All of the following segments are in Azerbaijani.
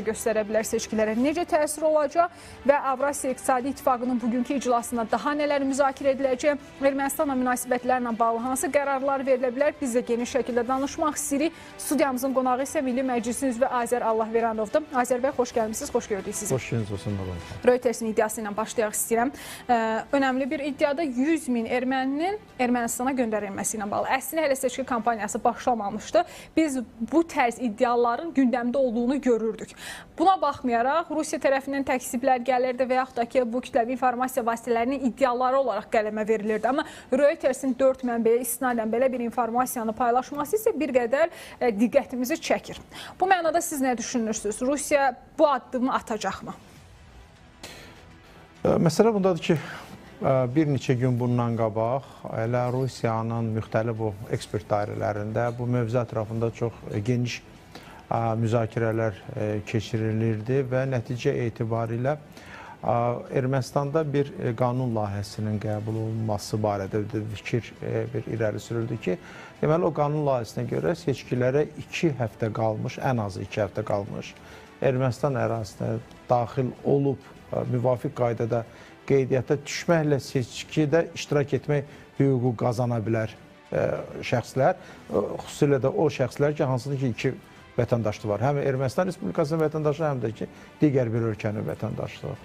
göstərə bilər seçkilərə necə təsir olacaq və Avrasiya İqtisadi İttifaqının bugünkü iclasında daha nələr müzakirə ediləcək, Ermənistanla münasibətlərlə bağlı hansı qərarlar verilə bilər, biz də geniş şəkildə danışmaq istəyirik. Studiyamızın qonağı isə Milli Məclisin üzvü Azər Allahveranovdur. Azər bəy, xoş gəlmişsiniz, xoş gördük sizi. Xoş gəldiniz olsun. Reutersin iddiası ilə başlayaq istəyirəm. Önəmli bir iddiada 100 min erməninin Ermənistana göndərilməsi ilə bağlı. Əslində hələ seçki kampaniyası başlamamışdı. Biz bu tərz iddiaların gündəmdə olduğunu görürdük. Buna baxmayaraq, Rusiya tərəfindən təksiblər gəlirdi və yaxud da ki, bu kütləvi informasiya vasitələrinin iddiaları olaraq qələmə verilirdi. Amma Reutersin 4 mənbəyə istinadən belə bir informasiyanı paylaşması isə bir qədər diqqətimizi çəkir. Bu mənada siz nə düşünürsünüz? Rusiya bu addımı atacaqmı? Məsələ bundadır ki, bir neçə gün bundan qabaq elə Rusiyanın müxtəlif bu ekspert dairələrində bu mövzu ətrafında çox geniş müzakirələr keçirilirdi və nəticə etibarilə Ermənistanda bir qanun layihəsinin qəbul olunması barədə fikir bir irəli sürüldü ki, deməli o qanun layihəsinə görə seçkilərə 2 həftə qalmış, ən azı 2 həftə qalmış Ermənistan ərazisinə daxil olub müvafiq qaydada qeydiyyata düşməklə seçkidə iştirak etmək hüququ qazana bilər şəxslər, xüsusilə də o şəxslər ki, hansıdır ki, 2 vətəndaşlığı var. Həm Ermənistan Respublikasının vətəndaşı, həm də ki, digər bir ölkənin vətəndaşlığı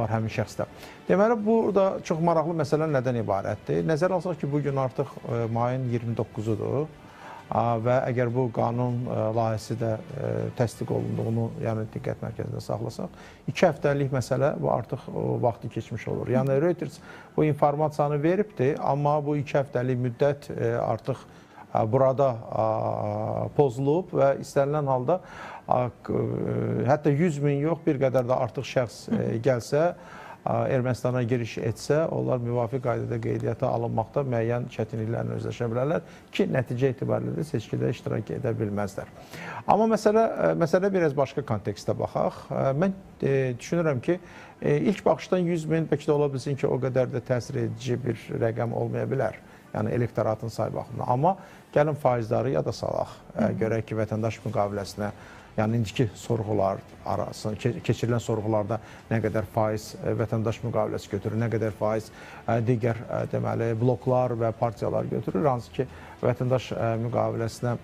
var həmin şəxsdə. Deməli, burada çox maraqlı məsələ nədən ibarətdir? Nəzərə alsaq ki, bugün artıq mayın 29-udur və əgər bu qanun layihəsi də təsdiq olunduğunu, yəni diqqət mərkəzində saxlasaq, 2 həftəlik məsələ bu artıq vaxtı keçmiş olur. Yəni Reuters bu informasiyanı veribdir, amma bu 2 həftəlik müddət artıq burada pozulub və istənilən halda hətta 100 min yox, bir qədər də artıq şəxs gəlsə, Ermənistana giriş etsə, onlar müvafiq qaydada qeydiyyata alınmaqda müəyyən çətinliklərlə özləşə bilərlər ki, nəticə etibarilə də seçkidə iştirak edə bilməzlər. Amma məsələ biraz başqa kontekstdə baxaq. Mən düşünürəm ki, ilk baxışdan 100 min bəlkə də ola bilsin ki, o qədər də təsir edici bir rəqəm olmaya bilər. Yəni elektoratın sayı baxımından. Amma gəlin faizləri yada salaq. Görək ki, vətəndaş müqaviləsinə, yəni indiki sorğular arasında, keçirilən sorğularda nə qədər faiz vətəndaş müqaviləsi götürür, nə qədər faiz digər deməli bloklar və partiyalar götürür, hansı ki, vətəndaş müqaviləsinə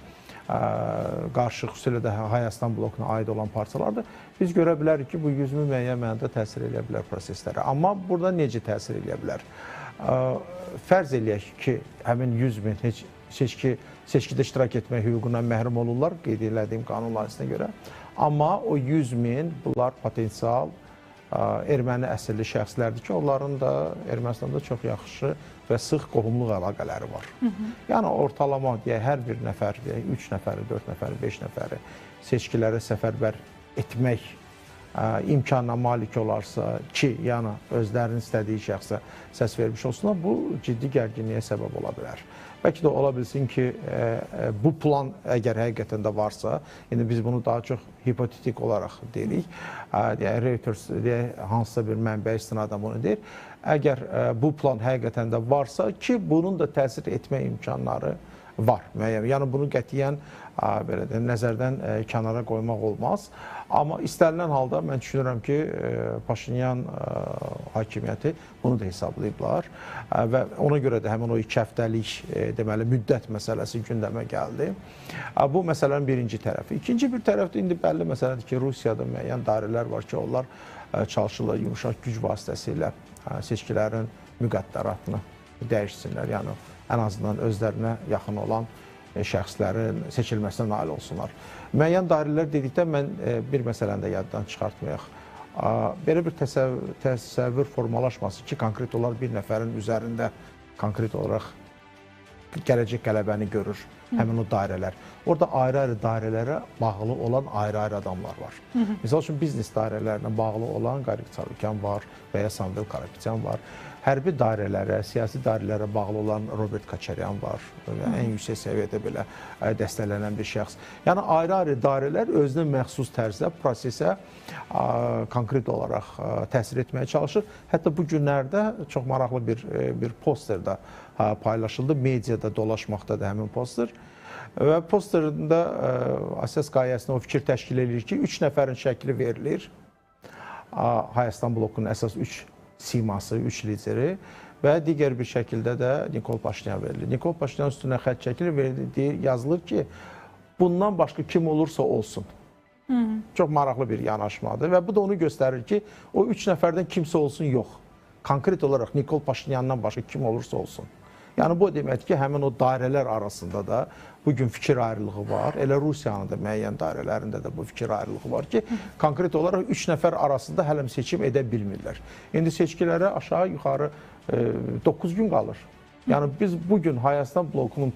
qarşı xüsusilə də Hayastan blokuna aid olan partiyalardır. Biz görə bilərik ki, bu 100 min müəyyən mənada təsir edə bilər proseslərə. Amma burada necə təsir edə bilər? Fərz eləyək ki, həmin 100 min seçkidə iştirak etmək hüququndan məhrum olurlar, qeyd edildiyim qanun layihəsinə görə. Amma o 100 min, bunlar potensial erməni əsilli şəxslərdir ki, onların da Ermənistanda çox yaxşı və sıx qohumluq əlaqələri var. Yəni, ortalama deyək, hər bir nəfər, 3 nəfəri, 4 nəfəri, 5 nəfəri seçkilərə səfərbər etmək imkanına malik olarsa ki, yəni özlərinin istədiyi şəxsə səs vermiş olsunlar, bu ciddi gərginliyə səbəb ola bilər. Bəlkə də ola bilsin ki, bu plan əgər həqiqətən də varsa, indi biz bunu daha çox hipotetik olaraq deyirik, Reuters hansısa bir mənbə istinadən bunu deyir, əgər bu plan həqiqətən də varsa ki, bunun da təsir etmə imkanları var. Yəni, bunu qətiyyən nəzərdən kənara qoymaq olmaz. Amma istənilən halda mən düşünürəm ki, Paşinyan hakimiyyəti bunu da hesablayıblar və ona görə də həmin o 2 həftəlik deməli müddət məsələsi gündəmə gəldi. Bu məsələnin birinci tərəfi. İkinci bir tərəfdə indi bəlli məsələdir ki, Rusiyada müəyyən dairələr var ki, onlar çalışırlar yumuşaq güc vasitəsilə seçkilərin müqəddəratını dəyişsinlər. Yəni, ən azından özlərinə yaxın olan şəxslərin seçilməsinə nail olsunlar. Müəyyən dairələr dedikdə mən bir məsələni də yaddan çıxartmayaq. Belə bir təsəvvür formalaşması ki, konkret olaraq bir nəfərin üzərində konkret olaraq gələcək qələbəni görür həmin o dairələr. Orada ayrı-ayrı dairələrə bağlı olan ayrı-ayrı adamlar var. Misal üçün, biznes dairələrinə bağlı olan Qariq Çarukyan var və ya Samvel Karapetyan var. Hərbi dairələrə, siyasi dairələrə bağlı olan Robert Koçaryan var. Ən yüksək səviyyədə belə dəstəklənən bir şəxs. Yəni, ayrı-ayrı dairələr özünə məxsus tərzdə prosesə konkret olaraq təsir etməyə çalışır. Hətta bu günlərdə çox maraqlı bir poster də paylaşıldı. Mediada dolaşmaqdadır həmin poster. və posterində əsas qayəsində o fikir təşkil edir ki, 3 nəfərin şəkli verilir. Hayastan blokunun əsas 3 siması, 3 lideri və digər bir şəkildə də Nikol Paşinyan verilir. Nikol Paşinyan üstünə xətt çəkilir, yazılır ki, bundan başqa kim olursa olsun. Çox maraqlı bir yanaşmadır və bu da onu göstərir ki, o 3 nəfərdən kimsə olsun yox. Konkret olaraq Nikol Paşinyandan başqa kim olursa olsun. Yəni bu deməkdir ki, həmin o dairələr arasında da bugün fikir ayrılığı var. Elə Rusiyanın da müəyyən dairələrində də bu fikir ayrılığı var ki, konkret olaraq 3 nəfər arasında hələ seçim edə bilmirlər. İndi seçkilərə aşağı-yuxarı 9 gün qalır. Yəni biz bugün Hayastan blokunun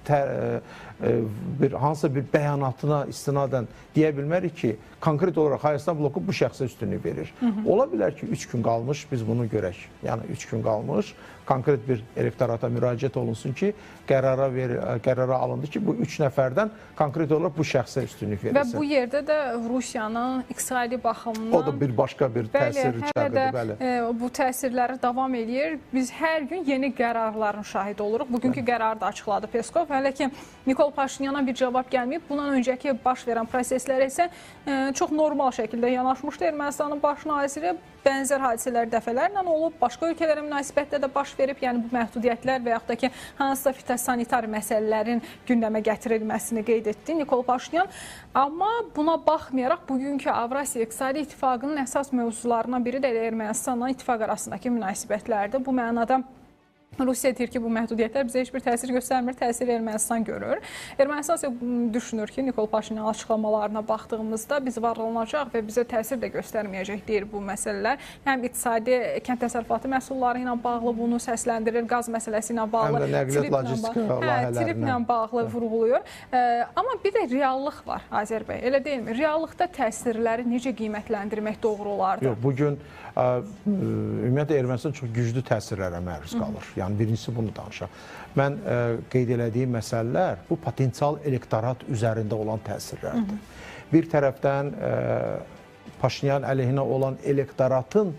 hansısa bir bəyanatına istinadən deyə bilmərik ki, konkret olaraq Hayastan bloku bu şəxsə üstünlük verir. Ola bilər ki, 3 gün qalmış biz bunu görək. Yəni 3 gün qalmış konkret bir elektorata müraciət olunsun ki, qərara alındı ki, bu 3 nəfərdən konkret olaraq bu şəxsə üstünlük verilsin. Və bu yerdə də Rusiyanın iqtisadi baxımından o da bir başqa bir təsir içəridir. Bəli, bu təsirləri davam edir. Biz hər gün yeni qərarların şahidi oluruq. Bugünkü qərarı da açıqladı Peskov. Hələ ki, Nikol Paşinyana bir cavab gəlməyib. Bundan öncəki baş verən proseslərə isə çox normal şəkildə yanaşmışdı. Ermənistanın baş naziri bənzər hadisələr dəfələrlə olub, başqa ölkələrə münasibətdə də baş verib. Yəni bu məhdudiyyətlər və yaxud da ki, hansısa fitosanitar məsələlərin gündəmə gətirilməsini qeyd etdi Nikol Paşinyan. Amma buna baxmayaraq bugünkü Avrasiya İqtisadi İttifaqının əsas mövzularından biri də Ermənistanla ittifaq arasındakı münasibətlərdir. Bu mənada Rusiya deyir ki, bu məhdudiyyətlər bizə heç bir təsir göstərmir, təsiri Ermənistan görür. Ermənistan isə düşünür ki, Nikol Paşinyan açıqlamalarına baxdığımızda biz varlanacaq və bizə təsir də göstərməyəcək deyir bu məsələlər. Həm iqtisadi kənd təsərrüfatı məhsulları ilə bağlı bunu səsləndirir, qaz məsələsi ilə bağlı, triplə bağlı vurğuluyur. Amma bir də reallıq var Azər bəy, elə deyilmi? Reallıqda təsirləri necə qiymətləndirmək doğru olardı? Yox, bugün ümumiyyətlə Ermənistan çox güclü təsirlərə məruz qalır. Yəni birincisi bunu danışaq. Mən qeyd elədiyim məsələlər bu potensial elektorat üzərində olan təsirlərdir. Bir tərəfdən Paşinyan əleyhinə olan elektoratın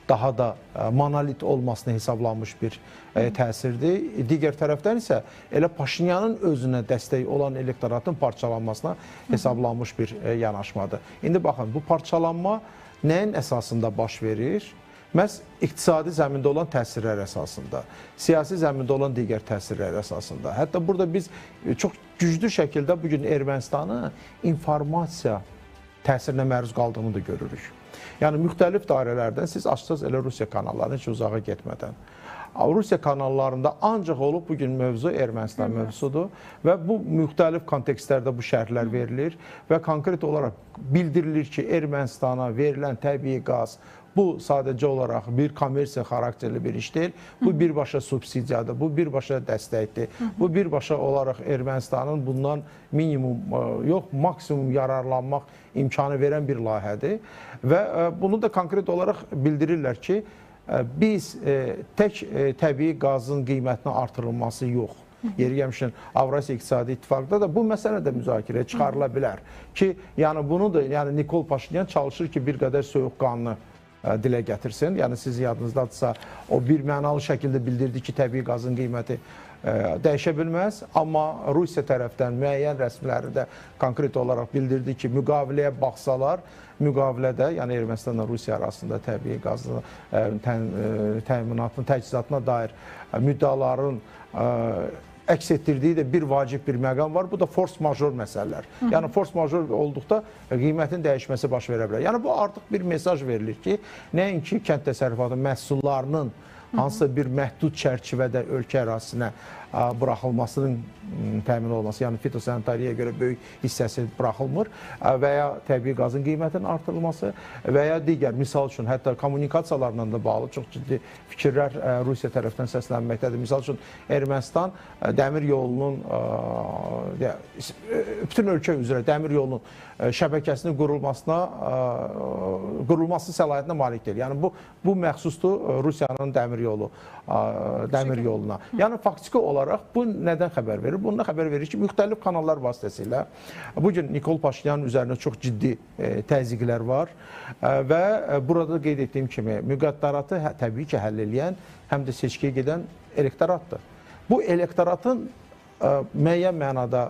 daha da monolit olmasına hesablanmış bir təsirdir. Digər tərəfdən isə elə Paşinyanın özünə dəstək olan elektoratın parçalanmasına hesablanmış bir yanaşmadır. İndi baxın, bu parçalanma nəyin əsasında baş verir? Məhz iqtisadi zəmində olan təsirlər əsasında, siyasi zəmində olan digər təsirlər əsasında. Hətta burada biz çox güclü şəkildə bugün Ermənistanı informasiya təsirinə məruz qaldığını da görürük. Yəni müxtəlif dairələrdən siz açsınız elə Rusiya kanallarını heç uzağa getmədən. Rusiya kanallarında ancaq olub bugün mövzu Ermənistan mövzusudur və bu müxtəlif kontekstlərdə bu şərhlər verilir və konkret olaraq bildirilir ki, Ermənistana verilən təbii qaz bu sadəcə olaraq bir kommersiya xarakterli bir iş deyil. Bu birbaşa subsidiyadır, bu birbaşa dəstəkdir. Bu birbaşa olaraq Ermənistanın bundan minimum yox, maksimum yararlanmaq imkanı verən bir layihədir və bunu da konkret olaraq bildirirlər ki, biz tək təbii qazın qiymətinin artırılması yox. Yeri gəlmişkən Avrasiya İqtisadi İttifaqda da bu məsələ də müzakirəyə çıxarıla bilər ki, yəni bunu da Nikol Paşinyan çalışır ki, bir qədər soyuqqanlı dilə gətirsin. Yəni siz yadınızdadırsa o bir mənalı şəkildə bildirdi ki, təbii qazın qiyməti dəyişə bilməz. Amma Rusiya tərəfdən müəyyən rəsmiləri də konkret olaraq bildirdi ki, müqaviləyə baxsalar, müqavilədə, yəni Ermənistanla Rusiya arasında təbii qazın təminatının təchizatına dair müddəaların əks etdirdiyi də bir vacib bir məqam var. Bu da force major məsələlər. Yəni force major olduqda qiymətin dəyişməsi baş verə bilər. Yəni bu artıq bir mesaj verilir ki, nəinki kənd təsərrüfatı məhsullarının hansısa bir məhdud çərçivədə ölkə ərazisinə buraxılmasının təmin olması, yəni fitosanitariyaya görə böyük hissəsi buraxılmır və ya təbii qazın qiymətinin artırılması və ya digər, misal üçün, hətta kommunikasiyalarla da bağlı çox ciddi fikirlər Rusiya tərəfindən səslənməkdədir. Misal üçün, Ermənistan dəmir yolunun, bütün ölkə üzrə dəmir yolunun şəbəkəsinin qurulması səlahiyyətinə malik deyil. Yəni bu məxsusdur Rusiyanın dəmir yoluna. Yəni faktiki olaraq bu nədən xəbər verir? Bundan xəbər verir ki, müxtəlif kanallar vasitəsilə bugün Nikol Paşinyanın üzərində çox ciddi təzyiqlər var və burada qeyd etdiyim kimi müqəddəratı təbii ki, həll eləyən həm də seçkiyə gedən elektoratdır. Bu elektoratın müəyyən mənada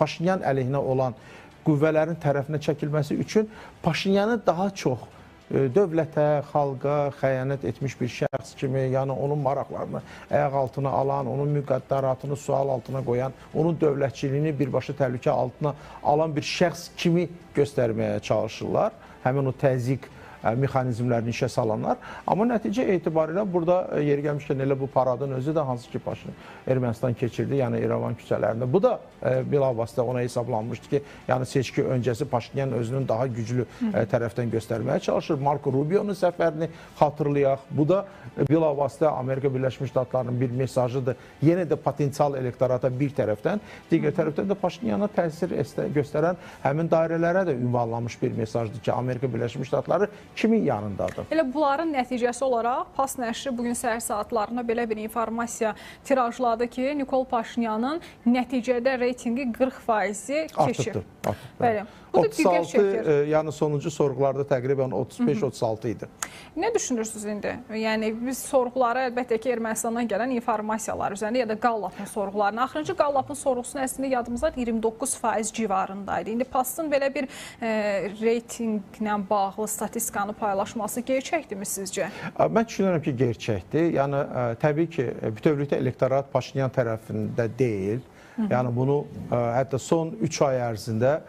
Paşinyan əleyhinə olan qüvvələrin tərəfinə çəkilməsi üçün Paşinyanı daha çox dövlətə, xalqa xəyanət etmiş bir şəxs kimi, yəni onun maraqlarını ayaq altına alan, onun müqəddəratını sual altına qoyan, onun dövlətçiliyini birbaşa təhlükə altına alan bir şəxs kimi göstərməyə çalışırlar. Həmin o təzyiq mexanizmlərini işə salanlar. Amma nəticə etibarilə burada yeri gəlmişkən elə bu paradın özü də hansı ki Ermənistan keçirdi, yəni İrəvan küçələrində. Bu da bilavasitə ona hesablanmışdı ki, yəni seçki öncəsi Paşinyan özünün daha güclü tərəfdən göstərməyə çalışır. Marco Rubio'nun səfərini xatırlayaq. Bu da bilavasitə Amerika Birləşmiş Ştatlarının bir mesajıdır. Yenə də potensial elektorata bir tərəfdən, digər tərəfdən də Paşinyana təsir göstərən həmin dairələrə də ünvanlanmış bir mesajdır ki, Amerika Birləşmiş Ştatları kimin yanındadır? Elə bunların nəticəsi olaraq PAS nəşri bugün səhər saatlarında belə bir informasiya tirajladı ki, Nikol Paşinyanın nəticədə reytingi 40% keçir. Bəli. Bu da diqqət çəkir. Yəni sonuncu sorğularda təqribən 35-36 idi. Nə düşünürsünüz indi? Yəni biz sorğuları əlbəttə ki, Ermənistandan gələn informasiyalar üzərində ya da Qallapın sorğularını. Axırıncı Qallapın sorğusunu əslində yadımızda 29% civarındaydı. İndi PAS-ın belə bir reytinqlə bağlı statistikanı paylaşması gerçəkdirmi sizcə? Mən düşünürəm ki, gerçəkdir. Yəni təbii ki, bütövlükdə elektorat Paşinyan tərəfində deyil. Yəni bunu hətta son 3 ay ərzində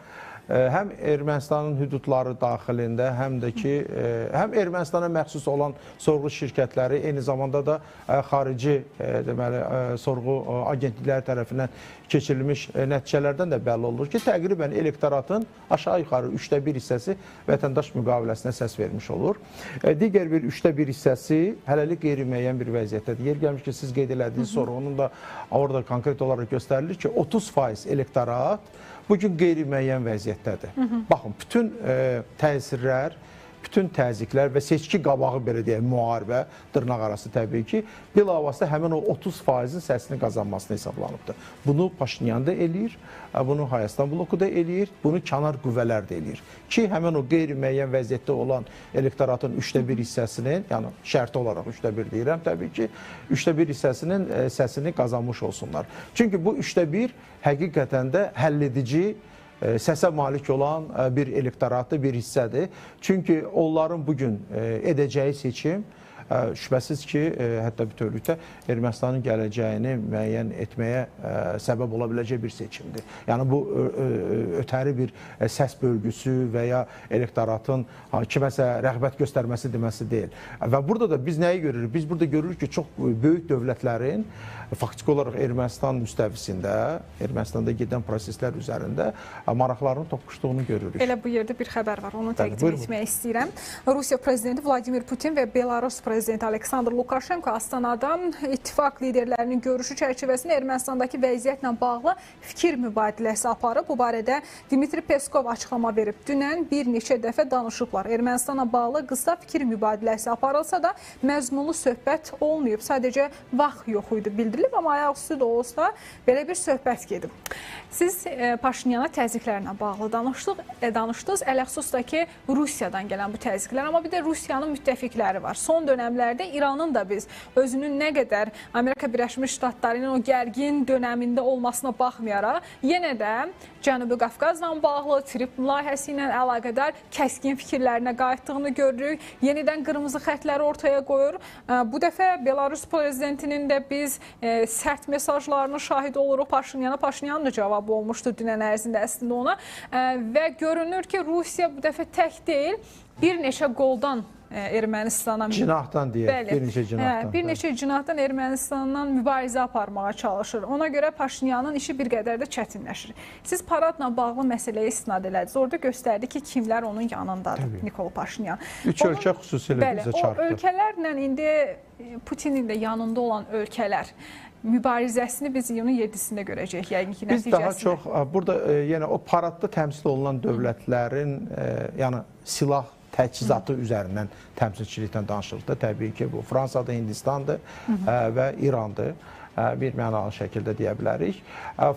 həm Ermənistanın hüdudları daxilində, həm də ki, həm Ermənistana məxsus olan sorğu şirkətləri, eyni zamanda da xarici deməli sorğu agentlikləri tərəfindən keçirilmiş nəticələrdən də bəlli olur ki, təqribən elektoratın aşağı-yuxarı 1/3 hissəsi vətəndaş müqaviləsinə səs vermiş olur. Digər bir 1/3 hissəsi hələlik qeyri-müəyyən bir vəziyyətdədir. Yer gəlmiş ki, siz qeyd elədiyiniz sorğunun da orada konkret olaraq göstərilir ki, 30% elektorat bugün qeyri-müəyyən vəziyyətdədir. Baxın, bütün təsirlər, bütün təzyiqlər və seçki qabağı, belə deyək, müharibə, dırnaq arası təbii ki, bilavasitə həmin o 30%-in səsini qazanmasını hesablanıbdır. Bunu Paşinyan da eləyir, bunu Hayastan bloku da eləyir, bunu kənar qüvvələr də eləyir. Ki, həmin o qeyri-müəyyən vəziyyətdə olan elektoratın 1/3 hissəsinin, yəni şərti olaraq 1/3 deyirəm təbii ki, 1/3 hissəsinin səsini qazanmış olsunlar. Çünki bu 1/3 həqiqətən də həlledici səsə malik olan bir elektoratı, bir hissədir. Çünki onların bugün edəcəyi seçim şübhəsiz ki, hətta bütövlükdə Ermənistanın gələcəyini müəyyən etməyə səbəb ola biləcək bir seçimdir. Yəni bu ötəri bir səs bölgüsü və ya elektoratın kiməsə rəğbət göstərməsi deməsi deyil. Və burada da biz nəyi görürük? Biz burada görürük ki, çox böyük dövlətlərin faktiki olaraq Ermənistan müstəvisində, Ermənistanda gedən proseslər üzərində maraqlarını toqquşduğunu görürük. Elə bu yerdə bir xəbər var, onu təqdim etmək istəyirəm. Rusiya prezidenti Vladimir Putin və Belarus prezidenti Aleksandr Lukaşenko Astanada ittifaq liderlərinin görüşü çərçivəsində Ermənistandakı vəziyyətlə bağlı fikir mübadiləsi aparıb. Bu barədə Dmitri Peskov açıqlama verib. Dünən bir neçə dəfə danışıblar. Ermənistana bağlı qısa fikir mübadiləsi aparılsa da məzmunlu söhbət olmayıb. Sadəcə vaxt yox idi bildirilib, amma ayaqüstü də olsa belə bir söhbət gedib. Siz Paşinyana təzyiqlərlə bağlı danışdınız. Ələxsus da ki, Rusiyadan gələn bu təzyiqlər, amma bir də Rusiyanın müttəfiqləri var. Son dönəmlərdə İranın da biz özünün nə qədər Amerika Birləşmiş Ştatlarının o gərgin dönəmində olmasına baxmayaraq, yenə də Cənubi Qafqazla bağlı TRIP layihəsi ilə əlaqədar kəskin fikirlərinə qayıtdığını görürük. Yenidən qırmızı xətləri ortaya qoyur. Bu dəfə Belarus prezidentinin də biz sərt mesajlarına şahid oluruq Paşinyana. Paşinyanın da cavabı olmuşdu dünən ərzində əslində ona. Və görünür ki, Rusiya bu dəfə tək deyil, bir neçə qoldan Ermənistana cinahdan deyək, bir neçə cinahdan. Bir neçə cinahdan Ermənistandan mübarizə aparmağa çalışır. Ona görə Paşinyanın işi bir qədər də çətinləşir. Siz paradla bağlı məsələyə istinad elədiniz. Orada göstərdi ki, kimlər onun yanındadır, Nikol Paşinyan. Üç ölkə xüsusilə bizə çarpdı. O ölkələrlə indi Putinin də yanında olan ölkələr mübarizəsini biz iyunun 7-sində görəcəyik, yəqin ki, nəticəsində. Biz daha çox, burada yenə o paradda təmsil olunan dövlətlərin yəni silah təchizatı üzərindən təmsilçilikdən danışırıq da. Təbii ki, bu Fransadır, Hindistandır və İrandır. Bir mənalı şəkildə deyə bilərik.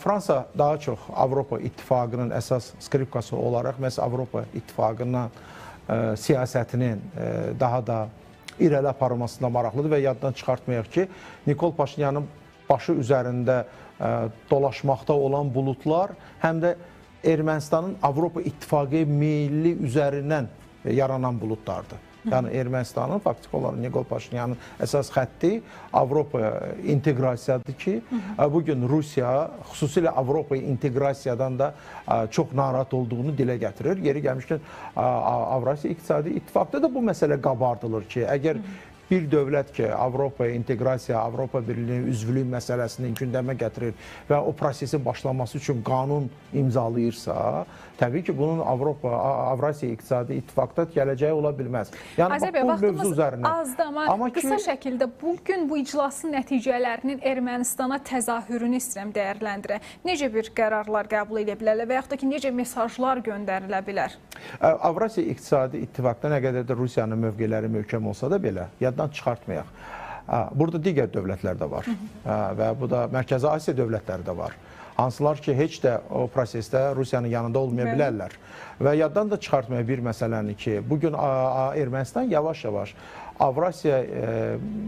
Fransa daha çox Avropa İttifaqının əsas skripkası olaraq məhz Avropa İttifaqının siyasətinin daha da irəli aparılmasında maraqlıdır və yaddan çıxartmayaq ki, Nikol Paşinyanın başı üzərində dolaşmaqda olan buludlar, həm də Ermənistanın Avropa İttifaqı meyilli üzərindən yaranan buludlardır. Yəni Ermənistanın faktiki olaraq Nikol Paşinyanın əsas xətti Avropa inteqrasiyadır ki, bugün Rusiya xüsusilə Avropa inteqrasiyadan da çox narahat olduğunu dilə gətirir. Yeri gəlmişkən Avrasiya İqtisadi İttifaqda da bu məsələ qabardılır ki, əgər bir dövlət ki, Avropa inteqrasiya, Avropa Birliyi üzvlük məsələsini gündəmə gətirir və o prosesin başlaması üçün qanun imzalayırsa, təbii ki, bunun Avrasiya İqtisadi İttifaqda gələcəyi ola bilməz. Yəni, Azər bəy, vaxtımız azdır, amma qısa şəkildə bugün bu iclasın nəticələrinin Ermənistana təzahürünü istəyirəm dəyərləndirək. Necə bir qərarlar qəbul edə bilərlər və yaxud da ki, necə mesajlar göndərilə bilər? Avrasiya İqtisadi İttifaqda nə qədər də Rusiyanın mövqeləri möhkəm olsa da belə, yaddan çıxartmayaq. Burada digər dövlətlər də var və bu da Mərkəzi Asiya dövlətləri də var. Hansılar ki, heç də o prosesdə Rusiyanın yanında olmaya bilərlər. Və yaddan da çıxartmayaq bir məsələni ki, bugün Ermənistan yavaş-yavaş Avrasiya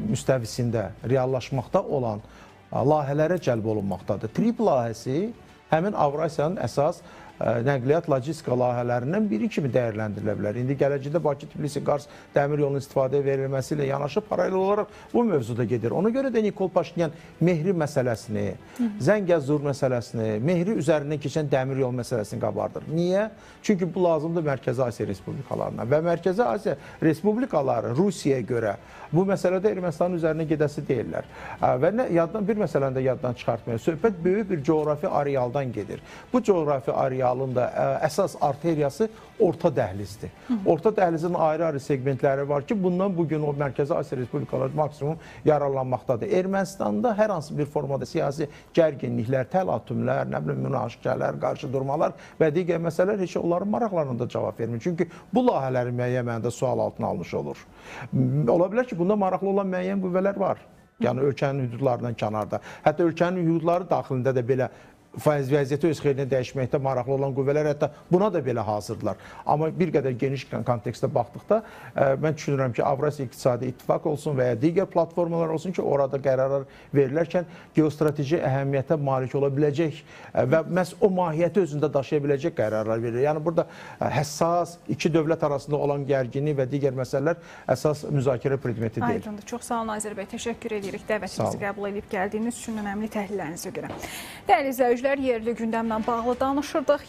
müstəvisində reallaşmaqda olan layihələrə cəlb olunmaqdadır. TRIP layihəsi həmin Avrasiyanın əsas nəqliyyat logistika layihələrindən biri kimi dəyərləndirilə bilər. İndi gələcəkdə Bakı-Tbilisi-Qars dəmir yolunun istifadəyə verilməsi ilə yanaşı paralel olaraq bu mövzuda gedir. Ona görə də Nikol Paşinyan Mehri məsələsini, Zəngəzur məsələsini, Mehri üzərindən keçən dəmir yol məsələsini qabardır. Niyə? Çünki bu lazımdır Mərkəzi Asiya Respublikalarına və Mərkəzi Asiya Respublikaları Rusiyaya görə bu məsələdə Ermənistanın üzərinə gedəsi deyirlər. Və bir məsələni də yaddan çıxartmayın. Söhbət böyük bir coğrafi arealdan gedir. Bu coğrafi arealın da əsas arteriyası orta dəhlizdir. Orta dəhlizin ayrı-ayrı segmentləri var ki, bundan bugün o Mərkəzi Asiya Respublikaları maksimum yararlanmaqdadır. Ermənistanda hər hansı bir formada siyasi gərginliklər, təlatümlər, münaqişələr, qarşı durmalar və digər məsələlər heç onların maraqlarına da cavab vermir. Çünki bu layihələrin müəyyən mənada sual altına almış olur. Ola bilər ki, bunda maraqlı olan müəyyən qüvvələr var. Yəni ölkənin hüdudlarından kənarda. Hətta ölkənin hüdudları daxilində də belə vəziyyəti öz xeyrinə dəyişməkdə maraqlı olan qüvvələr hətta buna da belə hazırdılar. Amma bir qədər geniş kontekstdə baxdıqda mən düşünürəm ki, Avrasiya İqtisadi İttifaq olsun və ya digər platformalar olsun ki, orada qərarlar verilərkən geostrateji əhəmiyyətə malik ola biləcək və məhz o mahiyyəti özündə daşıya biləcək qərarlar verilir. Yəni burada həssas iki dövlət arasında olan gərginlik və digər məsələlər əsas müzakirə predmeti deyil. Aydındır. Çox sağ olun Azər bəy. Təşəkkür edirik dəvətimizi qəbul edib gəldiyiniz üçün önəmli təhlillərinizə görə. Dəyərli izləyicilər, yerli gündəmlə bağlı danışırdıq.